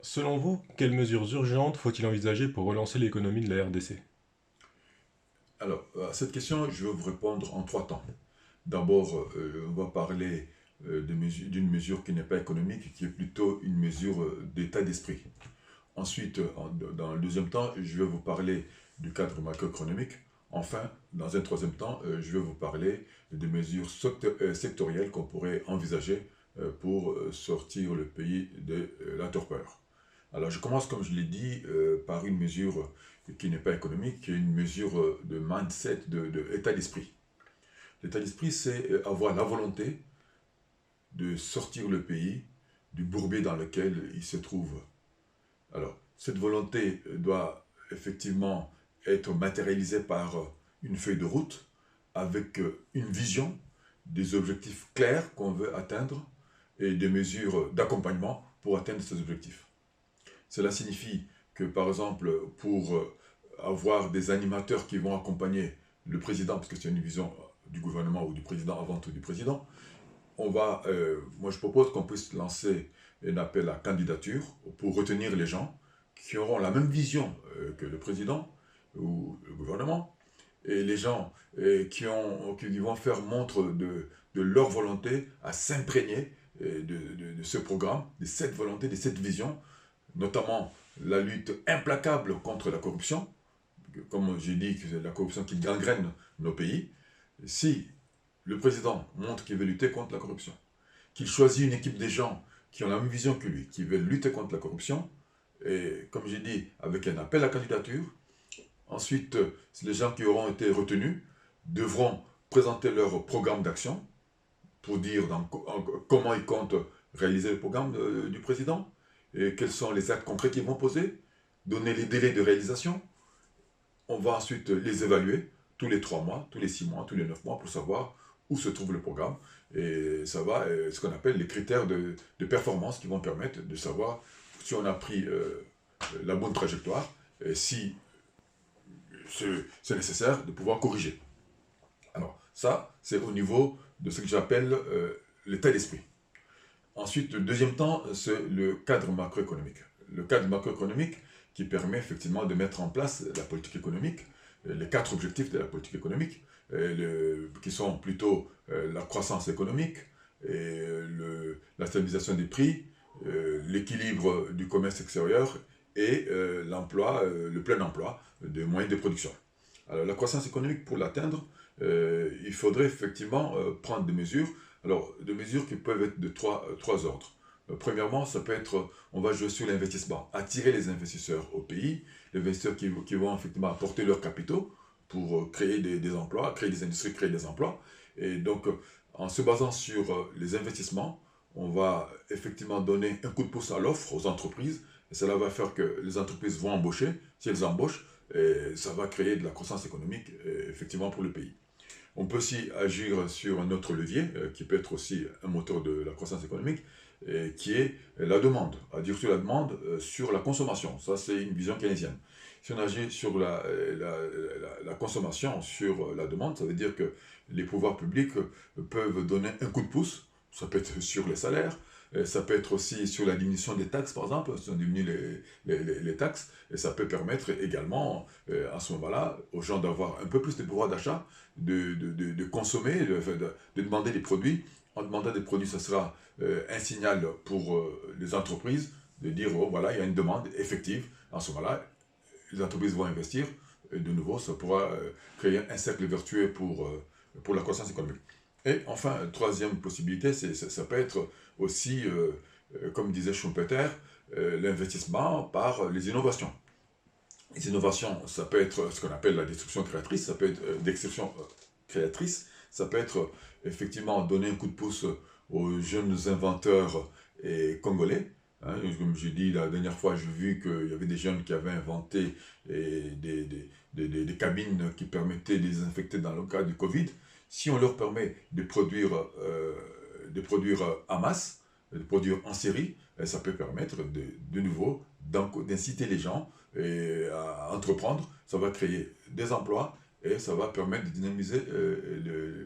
Selon vous, quelles mesures urgentes faut-il envisager pour relancer l'économie de la RDC? Alors, à cette question, je vais vous répondre en trois temps. D'abord, on va parler d'une mesure qui n'est pas économique, qui est plutôt une mesure d'état d'esprit. Ensuite, dans le deuxième temps, je vais vous parler du cadre macroéconomique. Enfin, dans un troisième temps, je vais vous parler des mesures sectorielles qu'on pourrait envisager pour sortir le pays de la torpeur. Alors, je commence, comme je l'ai dit, par une mesure qui n'est pas économique, qui est une mesure de mindset, d'état d'esprit. L'état d'esprit, c'est avoir la volonté de sortir le pays du bourbier dans lequel il se trouve. Alors, cette volonté doit effectivement être matérialisée par une feuille de route avec une vision, des objectifs clairs qu'on veut atteindre et des mesures d'accompagnement pour atteindre ces objectifs. Cela signifie que, par exemple, pour avoir des animateurs qui vont accompagner le président, parce que c'est une vision du gouvernement ou du président avant tout du président, moi je propose qu'on puisse lancer un appel à candidature pour retenir les gens qui auront la même vision que le président ou le gouvernement, et les gens qui vont faire montre de leur volonté à s'imprégner de ce programme, de cette volonté, de cette vision, notamment la lutte implacable contre la corruption, comme j'ai dit, que c'est la corruption qui gangrène nos pays. Si le président montre qu'il veut lutter contre la corruption, qu'il choisit une équipe de gens qui ont la même vision que lui, qui veulent lutter contre la corruption, et comme j'ai dit, avec un appel à candidature, ensuite, les gens qui auront été retenus devront présenter leur programme d'action pour dire comment ils comptent réaliser le programme du président, et quels sont les actes concrets qu'ils vont poser, donner les délais de réalisation. On va ensuite les évaluer tous les 3 mois, tous les 6 mois, tous les 9 mois pour savoir où se trouve le programme. Et ça va, ce qu'on appelle les critères de performance qui vont permettre de savoir si on a pris la bonne trajectoire et si c'est nécessaire de pouvoir corriger. Alors, ça, c'est au niveau de ce que j'appelle l'état d'esprit. Ensuite, le deuxième temps, c'est le cadre macroéconomique. Le cadre macroéconomique qui permet effectivement de mettre en place la politique économique, les quatre objectifs de la politique économique, qui sont plutôt la croissance économique, la stabilisation des prix, l'équilibre du commerce extérieur et l'emploi, le plein emploi des moyens de production. Alors, la croissance économique, pour l'atteindre, il faudrait effectivement prendre des mesures. Alors, des mesures qui peuvent être de trois ordres. Premièrement, ça peut être, on va jouer sur l'investissement, attirer les investisseurs au pays, les investisseurs qui vont effectivement apporter leurs capitaux pour créer des emplois, créer des industries, créer des emplois. Et donc, en se basant sur les investissements, on va effectivement donner un coup de pouce à l'offre aux entreprises, et cela va faire que les entreprises vont embaucher. Si elles embauchent, et ça va créer de la croissance économique, effectivement, pour le pays. On peut aussi agir sur un autre levier, qui peut être aussi un moteur de la croissance économique, qui est la demande. Agir sur la demande, sur la consommation. Ça, c'est une vision keynésienne. Si on agit sur la consommation, sur la demande, ça veut dire que les pouvoirs publics peuvent donner un coup de pouce. Ça peut être sur les salaires, ça peut être aussi sur la diminution des taxes, par exemple, si on diminue les taxes, et ça peut permettre également, à ce moment-là, aux gens d'avoir un peu plus de pouvoir d'achat, de consommer, de demander des produits. En demandant des produits, ce sera un signal pour les entreprises de dire, oh voilà, il y a une demande effective. En ce moment-là, les entreprises vont investir, et de nouveau, ça pourra créer un cercle vertueux pour la croissance économique. Et enfin, troisième possibilité, ça peut être aussi, comme disait Schumpeter, l'investissement par les innovations. Les innovations, ça peut être ce qu'on appelle la destruction créatrice, ça peut être d'exception créatrice, ça peut être effectivement donner un coup de pouce aux jeunes inventeurs congolais. Hein, comme j'ai dit la dernière fois, j'ai vu qu'il y avait des jeunes qui avaient inventé des cabines qui permettaient de désinfecter dans le cas du Covid. Si on leur permet de produire en masse, de produire en série, ça peut permettre de nouveau d'inciter les gens à entreprendre. Ça va créer des emplois et ça va permettre de dynamiser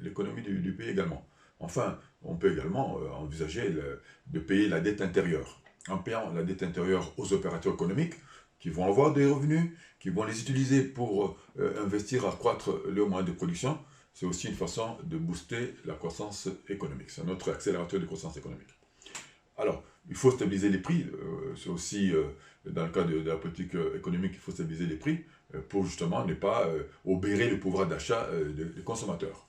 l'économie du pays également. Enfin, on peut également envisager de payer la dette intérieure. en payant la dette intérieure aux opérateurs économiques qui vont avoir des revenus, qui vont les utiliser pour investir, accroître leurs moyens de production. C'est aussi une façon de booster la croissance économique. C'est un autre accélérateur de croissance économique. Alors, il faut stabiliser les prix. C'est aussi, dans le cas de la politique économique, il faut stabiliser les prix pour justement ne pas obérer le pouvoir d'achat des consommateurs.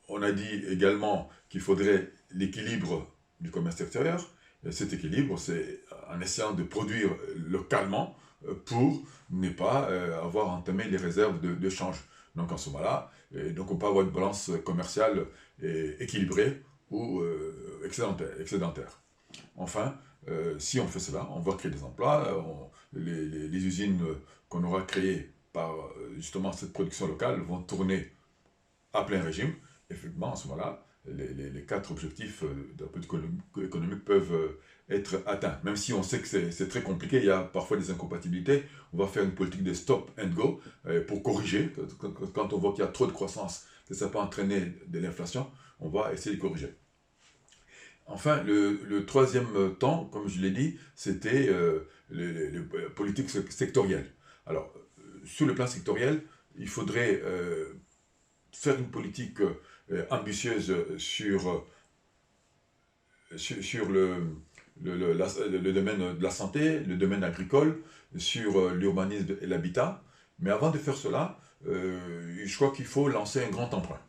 On a dit également qu'il faudrait l'équilibre du commerce extérieur. Et cet équilibre, c'est en essayant de produire localement pour ne pas avoir entamé les réserves de change. Donc en ce moment-là, donc on peut avoir une balance commerciale équilibrée ou excédentaire. Enfin, si on fait cela, on va créer des emplois. Les usines qu'on aura créées par justement cette production locale vont tourner à plein régime. Effectivement, à ce moment-là, les quatre objectifs de la politique économique peuvent être atteints. Même si on sait que c'est très compliqué, il y a parfois des incompatibilités. On va faire une politique de stop and go pour corriger. Quand on voit qu'il y a trop de croissance, que ça peut entraîner de l'inflation, on va essayer de corriger. Enfin, le troisième temps, comme je l'ai dit, c'était les politiques sectorielles. Alors, sur le plan sectoriel, il faudrait faire une politique ambitieuse sur le domaine de la santé, le domaine agricole, sur l'urbanisme et l'habitat. Mais avant de faire cela, je crois qu'il faut lancer un grand emprunt.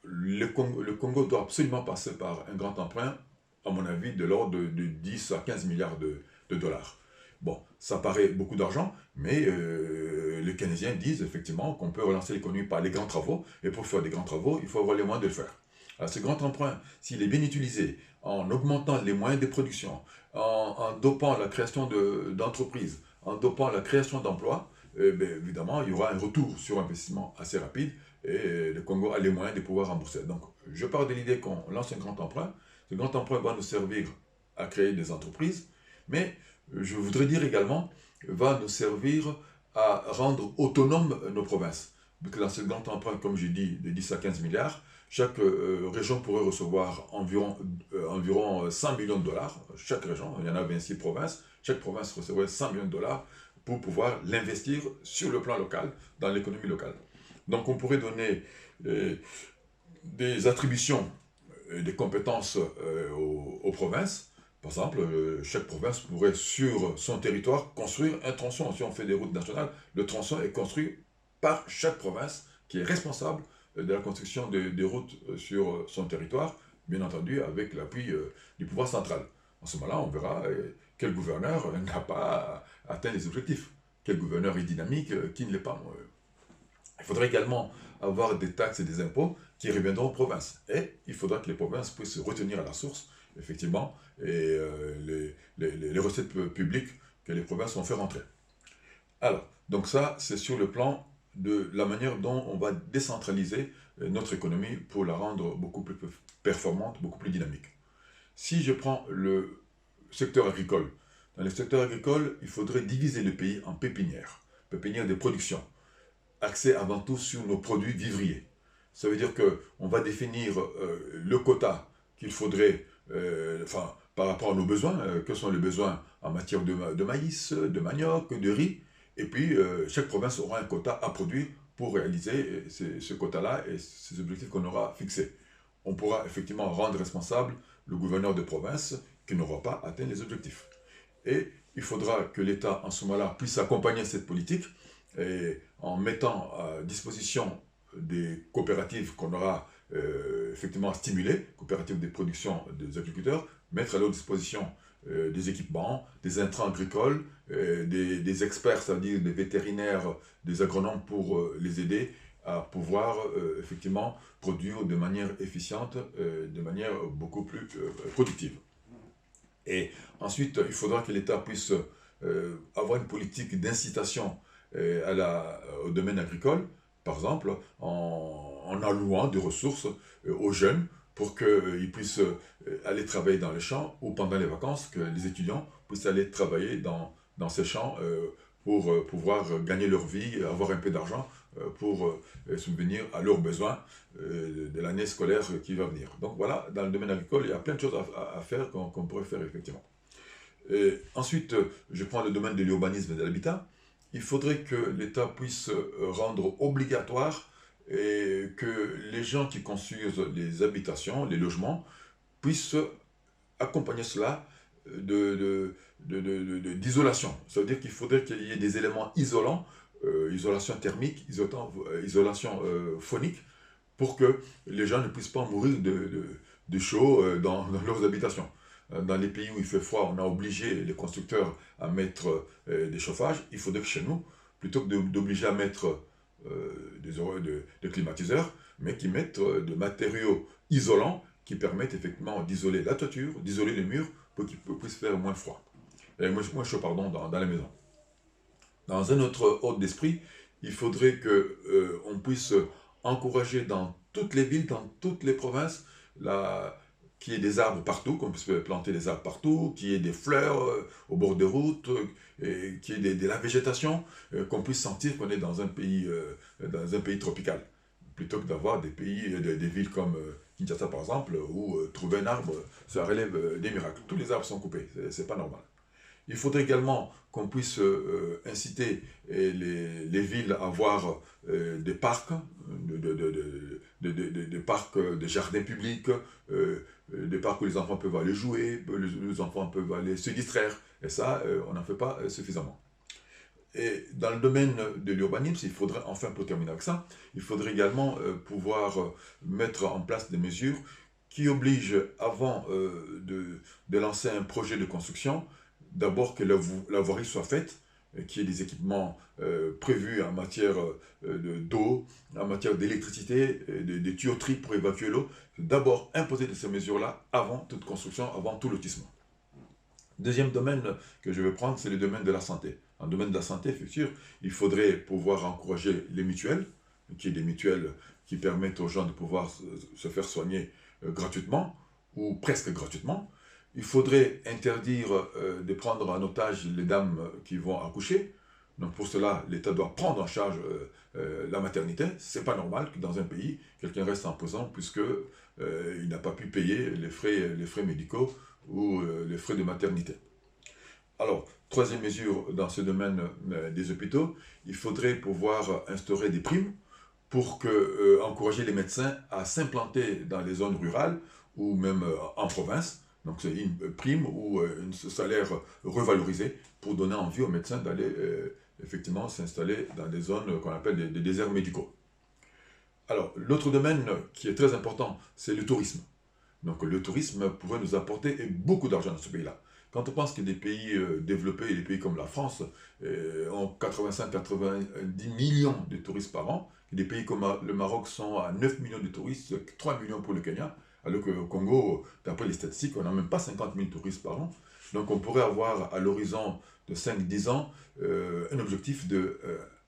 Le Congo doit absolument passer par un grand emprunt, à mon avis, de l'ordre de 10 à 15 milliards de dollars. Bon, ça paraît beaucoup d'argent, mais les Canadiens disent effectivement qu'on peut relancer l'économie par les grands travaux, et pour faire des grands travaux, il faut avoir les moyens de le faire. Alors, ce grand emprunt, s'il est bien utilisé, en augmentant les moyens de production, en dopant la création d'entreprises, en dopant la création d'emplois, évidemment, il y aura un retour sur investissement assez rapide, et le Congo a les moyens de pouvoir rembourser. Donc, je pars de l'idée qu'on lance un grand emprunt. Ce grand emprunt va nous servir à créer des entreprises, mais je voudrais dire également, va nous servir à rendre autonomes nos provinces. Donc dans ce grand emprunt, comme j'ai dit, de 10 à 15 milliards, chaque région pourrait recevoir environ 100 millions de dollars. Chaque région, il y en a 26 provinces, chaque province recevrait 100 millions de dollars pour pouvoir l'investir sur le plan local, dans l'économie locale. Donc on pourrait donner des attributions, des compétences aux provinces. Par exemple, chaque province pourrait sur son territoire construire un tronçon. Si on fait des routes nationales, le tronçon est construit par chaque province qui est responsable de la construction des routes sur son territoire, bien entendu avec l'appui du pouvoir central. En ce moment-là, on verra quel gouverneur n'a pas atteint les objectifs, quel gouverneur est dynamique, qui ne l'est pas. Il faudrait également avoir des taxes et des impôts qui reviendront aux provinces. Et il faudra que les provinces puissent retenir à la source, effectivement, et les recettes publiques que les provinces vont faire rentrer. Alors, donc ça, c'est sur le plan de la manière dont on va décentraliser notre économie pour la rendre beaucoup plus performante, beaucoup plus dynamique. Si je prends le secteur agricole, dans le secteur agricole, il faudrait diviser le pays en pépinières de production, axé avant tout sur nos produits vivriers. Ça veut dire qu'on va définir le quota qu'il faudrait, par rapport à nos besoins, quels sont les besoins en matière de maïs, de manioc, de riz, et puis chaque province aura un quota à produire pour réaliser ce quota-là et ces objectifs qu'on aura fixés. On pourra effectivement rendre responsable le gouverneur de province qui n'aura pas atteint les objectifs. Et il faudra que l'État, en ce moment-là, puisse accompagner cette politique et en mettant à disposition des coopératives qu'on aura effectivement stimulées, coopératives de production des agriculteurs, mettre à leur disposition des équipements, des intrants agricoles, des experts, c'est-à-dire des vétérinaires, des agronomes pour les aider à pouvoir effectivement produire de manière efficiente, de manière beaucoup plus productive. Et ensuite, il faudra que l'État puisse avoir une politique d'incitation au domaine agricole, par exemple, en allouant des ressources aux jeunes pour qu'ils puissent aller travailler dans les champs ou pendant les vacances, que les étudiants puissent aller travailler dans ces champs pour pouvoir gagner leur vie, avoir un peu d'argent pour subvenir à leurs besoins de l'année scolaire qui va venir. Donc voilà, dans le domaine agricole, il y a plein de choses à faire qu'on pourrait faire effectivement. Et ensuite, je prends le domaine de l'urbanisme et de l'habitat. Il faudrait que l'État puisse rendre obligatoire et que les gens qui construisent les habitations, les logements, puissent accompagner cela d'isolation. Ça veut dire qu'il faudrait qu'il y ait des éléments isolants, isolation thermique, isolation phonique, pour que les gens ne puissent pas mourir de chaud dans leurs habitations. Dans les pays où il fait froid, on a obligé les constructeurs à mettre des chauffages. Il faudrait que chez nous, plutôt que d'obliger à mettre des climatiseurs, mais qu'ils mettent des matériaux isolants qui permettent effectivement d'isoler la toiture, d'isoler les murs pour qu'il puisse faire moins froid. Moins chaud, pardon, dans la maison. Dans un autre ordre d'esprit, il faudrait qu'on puisse encourager dans toutes les villes, dans toutes les provinces, qu'il y ait des arbres partout, qu'on puisse planter des arbres partout, qu'il y ait des fleurs au bord des routes, qu'il y ait de la végétation, qu'on puisse sentir qu'on est dans un pays tropical, plutôt que d'avoir des villes comme Kinshasa par exemple, où trouver un arbre, ça relève des miracles. Tous les arbres sont coupés, c'est pas normal. Il faudrait également qu'on puisse inciter les villes à avoir des parcs, des parcs, des jardins publics, des parcs où les enfants peuvent aller jouer, les enfants peuvent aller se distraire. Et ça, on n'en fait pas suffisamment. Et dans le domaine de l'urbanisme, il faudrait, enfin pour terminer avec ça, il faudrait également pouvoir mettre en place des mesures qui obligent, avant de lancer un projet de construction, d'abord que la voirie soit faite, qu'il y ait des équipements prévus en matière d'eau, en matière d'électricité, des tuyauteries pour évacuer l'eau. D'abord imposer ces mesures-là avant toute construction, avant tout lotissement. Deuxième domaine que je vais prendre, c'est le domaine de la santé. En domaine de la santé, effectivement, il faudrait pouvoir encourager les mutuelles, qu'il y ait des mutuelles qui permettent aux gens de pouvoir se faire soigner gratuitement, ou presque gratuitement. Il faudrait interdire de prendre en otage les dames qui vont accoucher. Donc pour cela, l'État doit prendre en charge la maternité. C'est pas normal que dans un pays, quelqu'un reste en prison puisque il n'a pas pu payer les frais médicaux ou les frais de maternité. Alors, troisième mesure dans ce domaine des hôpitaux, il faudrait pouvoir instaurer des primes pour encourager les médecins à s'implanter dans les zones rurales ou même en province. Donc c'est une prime ou un salaire revalorisé pour donner envie aux médecins d'aller effectivement s'installer dans des zones qu'on appelle des déserts médicaux. Alors, l'autre domaine qui est très important, c'est le tourisme. Donc le tourisme pourrait nous apporter beaucoup d'argent dans ce pays-là. Quand on pense que des pays développés, des pays comme la France, ont 85-90 millions de touristes par an, que des pays comme le Maroc sont à 9 millions de touristes, 3 millions pour le Kenya, alors qu'au Congo, d'après les statistiques, on n'a même pas 50 000 touristes par an. Donc on pourrait avoir à l'horizon de 5-10 ans un objectif de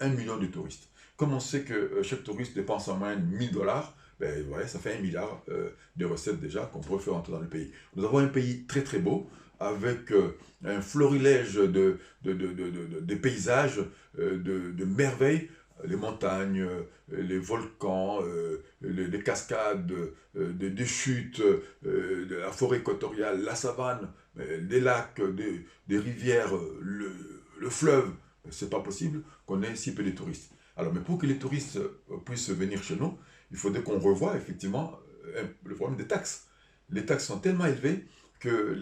1 million de touristes. Comme on sait que chaque touriste dépense en moyenne 1 000 dollars, ben voilà, ça fait 1 milliard de recettes déjà qu'on pourrait faire entrer dans le pays. Nous avons un pays très très beau, avec un florilège de paysages, de merveilles, les montagnes, les volcans, les cascades, des chutes, de la forêt équatoriale, la savane, des lacs, des rivières, le fleuve. C'est pas possible qu'on ait si peu de touristes. Alors, mais pour que les touristes puissent venir chez nous, il faudrait qu'on revoie effectivement le problème des taxes. Les taxes sont tellement élevées que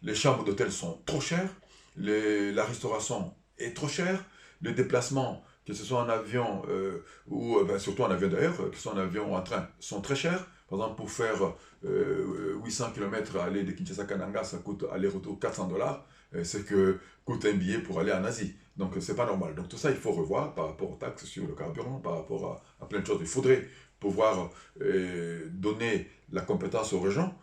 les chambres d'hôtel sont trop chères, la restauration est trop chère, le déplacement, que ce soit en avion ou surtout en avion d'ailleurs, que ce soit en avion ou en train, sont très chers. Par exemple, pour faire 800 km aller de Kinshasa à Kananga, ça coûte aller-retour 400 dollars. C'est que coûte un billet pour aller en Asie. Donc, c'est pas normal. Donc, tout ça, il faut revoir par rapport aux taxes sur le carburant, par rapport à plein de choses. Il faudrait pouvoir donner la compétence aux régions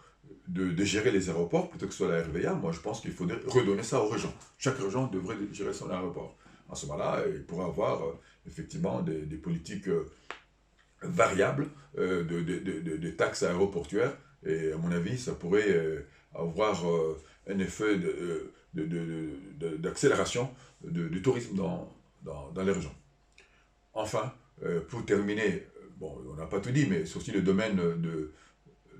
de gérer les aéroports plutôt que ce soit la RVA. Moi, je pense qu'il faudrait redonner ça aux régions. Chaque région devrait gérer son aéroport. En ce moment-là, il pourrait avoir effectivement des politiques variables de taxes aéroportuaires. Et à mon avis, ça pourrait avoir un effet d'accélération du tourisme dans les régions. Enfin, pour terminer, bon, on n'a pas tout dit, mais c'est aussi le domaine de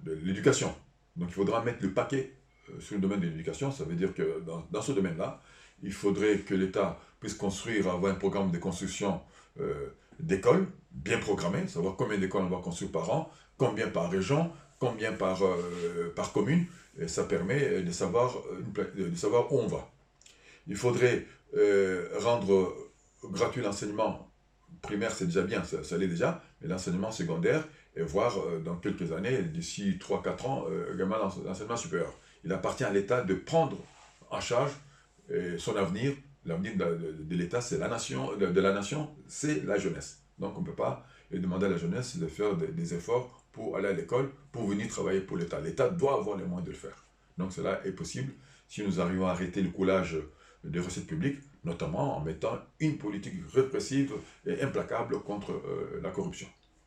l'éducation. Donc il faudra mettre le paquet sur le domaine de l'éducation, ça veut dire que dans ce domaine-là, il faudrait que l'État puisse construire, avoir un programme de construction d'écoles bien programmé, savoir combien d'écoles on va construire par an, combien par région, combien par commune, et ça permet de savoir où on va. Il faudrait rendre gratuit l'enseignement primaire, c'est déjà bien, ça l'est déjà, mais l'enseignement secondaire, et voir dans quelques années, d'ici 3 4 ans, également l'enseignement supérieur. Il appartient à l'État de prendre en charge son avenir. L'avenir de l'État, c'est la nation, de la nation, c'est la jeunesse. Donc on ne peut pas demander à la jeunesse de faire des efforts pour aller à l'école, pour venir travailler pour l'État. L'État doit avoir les moyens de le faire. Donc cela est possible si nous arrivons à arrêter le coulage des recettes publiques, notamment en mettant une politique répressive et implacable contre la corruption.